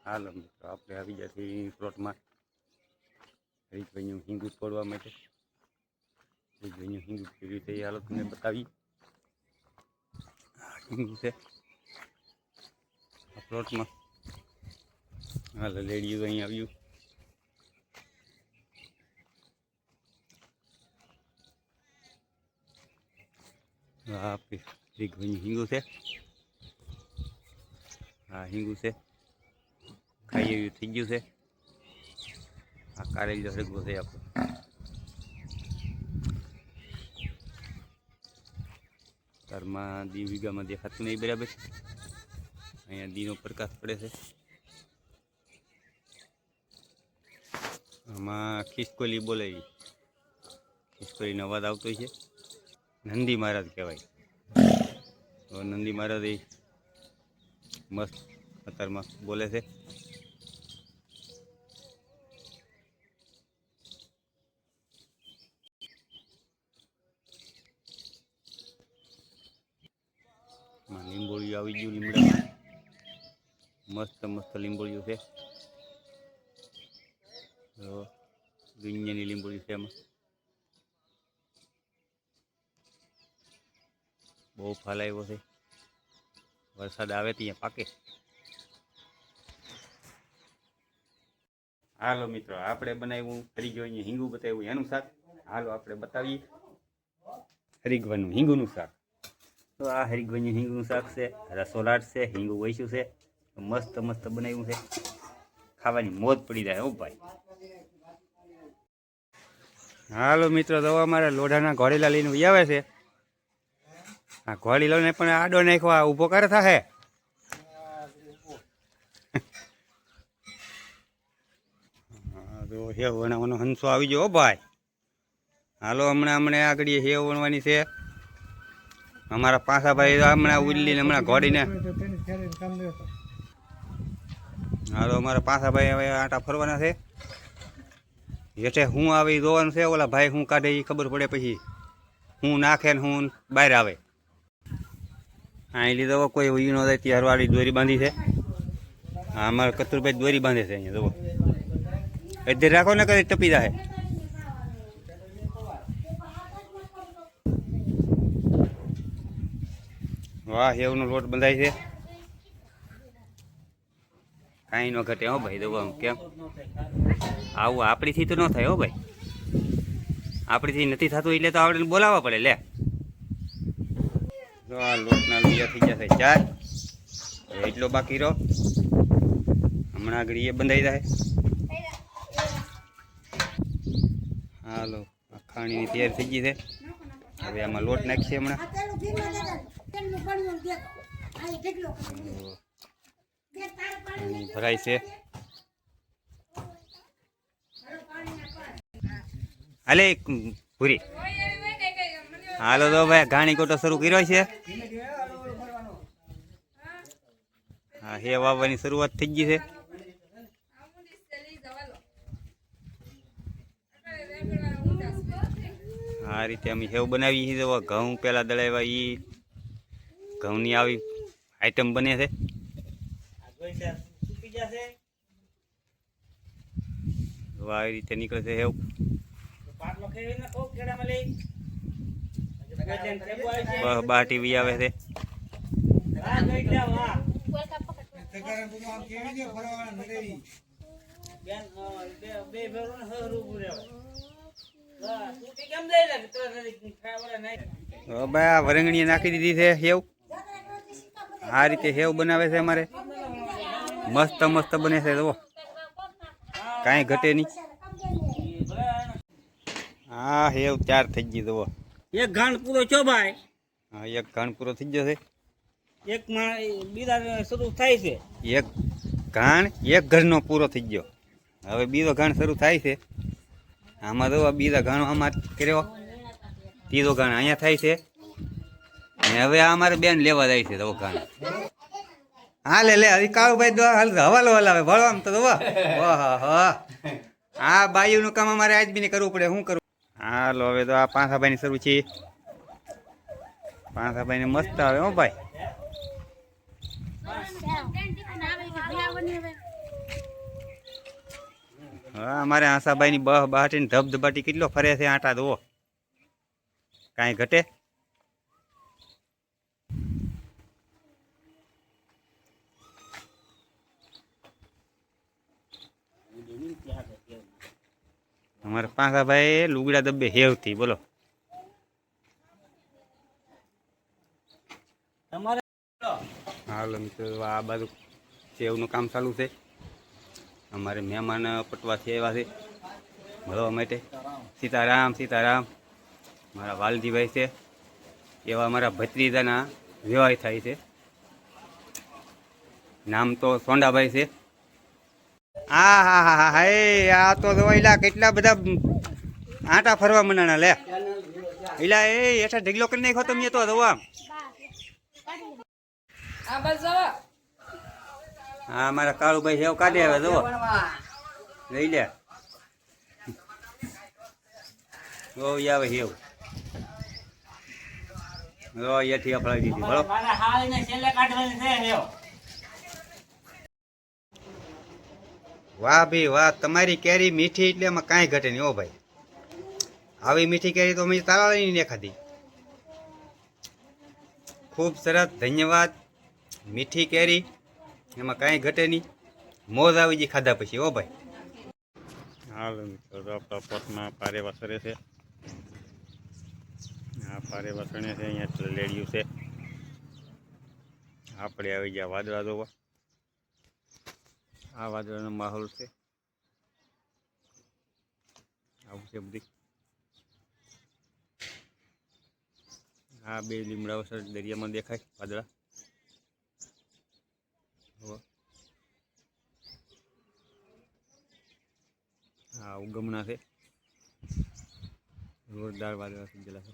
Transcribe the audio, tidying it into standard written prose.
હાલો મિત્રો આપણે આવી જશે પ્લોટમાં હરીશભાઈનું હિંગુ તોડવા માટે. હરીશભાઈનું હિંગુ કેવી રીતે હાલો તમને બતાવી. હિંગુ છે આ પ્લોટમાં. હાલો લેડીઓ અહીં આવ્યું. હા આપણે હરીશભાઈનું હિંગુ છે. હા હિંગુ છે, ખાઈ એવું થઈ ગયું છે. આ કારેલી હરગવો છે આપણો. ઘરમાં દી વીઘામાં દેખાતું નહીં બરાબર. અહીંયા દીનો પ્રકાશ પડે છે. આમાં ખિસકોલી બોલે, ખિસકોલીનો અવાજ આવતો છે. નંદી મહારાજ કહેવાય. તો નંદી મહારાજ એ મસ્ત અત્યારમાં બોલે છે. લીંબોળિયું આવી ગયું લીમડામાં. મસ્ત મસ્ત લીંબોળિયું છે. દુનિયાની લીંબોળી છે એમાં. બહુ ફાલ આવ્યો છે. વરસાદ આવે ત્યાં પાકે. હાલો મિત્રો આપણે બનાવ્યું હરીગવાનું હિંગુ બતાવ્યું એનું શાક. હાલો આપણે બતાવીએ હરીગવાનું હિંગુનું શાક. તો આ હરીગવાનું હિંગુનું શાક છે. રસોલાટ છે, હિંગુ વૈશ્યું છે. મસ્ત મસ્ત બનાવ્યું છે. ખાવાની મોજ પડી જાય હો ભાઈ. હાલો મિત્રો તો અમારા લોઢાના ઘોડીલા લઈને આવે છે. આ ઘોડીલાને પણ આડો નાખવા ઊભો કરે થાય. તો હેવ વણવાનો હંસો આવી ગયો ભાઈ. હાલો હમણાં આગળ હેવ વણવાની છે. અમારા પાછા ભાઈ હમણાં ઉલ્લીને હમણાં ઘોડીને. હાલો અમારા પાછા ભાઈ હવે આટા ફરવાના છે. હેઠે હું આવે એ જોવાનું છે. ઓલા ભાઈ હું કાઢે એ ખબર પડે પછી હું નાખે ને હું બહાર આવે. અહીં લીધો કોઈ ઉઈ ન જાય ત્યારવાળી દોરી બાંધી છે. હા અમારા કતુરભાઈ દોરી બાંધે છે અહીંયા જુઓ. અધેર રાખો ને કઈ ટપી જાય. વાહ હેવનો લોટ બંધાય છે. કાંઈ ન ઘટે હો ભાઈ. જુઓ કેમ આવું આપણીથી તો ન થાય હો ભાઈ. આપણીથી નથી થતું એટલે તો આપણે બોલાવવા પડે. લે જો આ લોટના લુયા થઈ જશે 4. એટલો બાકી રહો. હમણાં આગળ એ બંધાઈ જાય. હાલો ખાણીની તૈયાર થઈ ગઈ છે. હવે આમાં લોટ નાખીએ હમણાં. ભરાય છે. હાલે પૂરી. હાલો તો ભાઈ ઘાણી કોટો શરૂ કર્યો છે. હા હે વાવવાની શરૂઆત થઈ ગઈ છે. આ રીતે અમે હેવ બનાવીએ છીએ. ઘઉં પેલા દળાવ્યા એ ઘઉંની આવી આઈટમ બને છે. આવી રીતે નીકળે છે હેવ. બહાર ટીવી આવે છે. ભાઈ વરંગણી નાખી દીધી છે હેવ. આ રીતે હેવ બનાવે છે અમારે. મસ્ત મસ્ત બને છે જુઓ. કાંઈ ઘટે નહીં. હા હેવ 4 થઈ ગઈ જુઓ. એક ઘાણ પૂરો છો ભાઈ. હા એક ઘાણ પૂરો થઈ જશે. એક બીજા શરૂ થાય છે. એક ઘાણ એક ઘરનો પૂરો થઈ ગયો. હવે બીજો ઘાણ શરૂ થાય છે. આમાં તો બીજા ઘાણો આમાં કર્યો. ત્રીજો ઘાણ અહીંયા થાય છે. હવે અમારે બેન લેવા જાય છે તો ઘાણ. હા લે હજી કાળુભાઈ હવાલો હલાવે ભળવામાં તો હા બાયુનું કામ અમારે આજ બી કરવું પડે. શું કરવું? હાલો હવે તો આ પાંસાભાઈની શરૂ છે. પાંસાભાઈને મસ્ત આવે હો ભાઈ. હા અમારે આશાભાઈની બહ બહાટીને ધબધબાટી કેટલો ફરે છે આટા દો કાંઈ ઘટે. અમારે પાંખાભાઈ લુગડા દબ્બે હેવથી બોલો. તમારે હાલો મિત્રો આ બાજુ સેવનું કામ ચાલુ છે. અમારે મહેમાન પટવા છે એવા છે મળવા માટે. સીતારામ સીતારામ. મારા વાલજીભાઈ છે એવા અમારા ભત્રીજાના વિવાહ થાય છે. નામ તો સોંડાભાઈ છે. હા હા હા હા હે આ તો જોઈલા કેટલા બધા આટા ફરવા મનાણા લે. એલા એ હેઠા ઢગલો કરી નાખો તમે તો જોવા. હા મારા કાળુભાઈ સેવ કાઢે હવે જો લઈ લે. આવે સેવ એથી અફળાવી દીધી બરો. મારા હાળીને છેલ્લે કાઢવાની છે હેવ. વાહ ભાઈ વાહ તમારી કેરી મીઠી એટલે એમાં કાંઈ ઘટે નહીં. ઓ ભાઈ આવી મીઠી કેરી તો મેં તારાળી નહીં ખાધી. ખૂબ સરસ ધન્યવાદ. મીઠી કેરી એમાં કાંઈ ઘટે નહીં. મોજ આવી ગઈ ખાધા પછી. ઓ ભાઈ હાલો મિત્રો આપણા પોટમાં પારે વસરે છે. આ પારે વસણે છે અહીંયા લેડિયું છે. આપણે આવી ગયા વાદળા જોવા. આ વાદળાનો માહોલ છે. આવું છે બધી. આ બે લીમડા વસર દરિયામાં દેખાય વાદળા. હા ઉગમણા છે. જોરદાર વાદળા થઈ ગયેલા છે.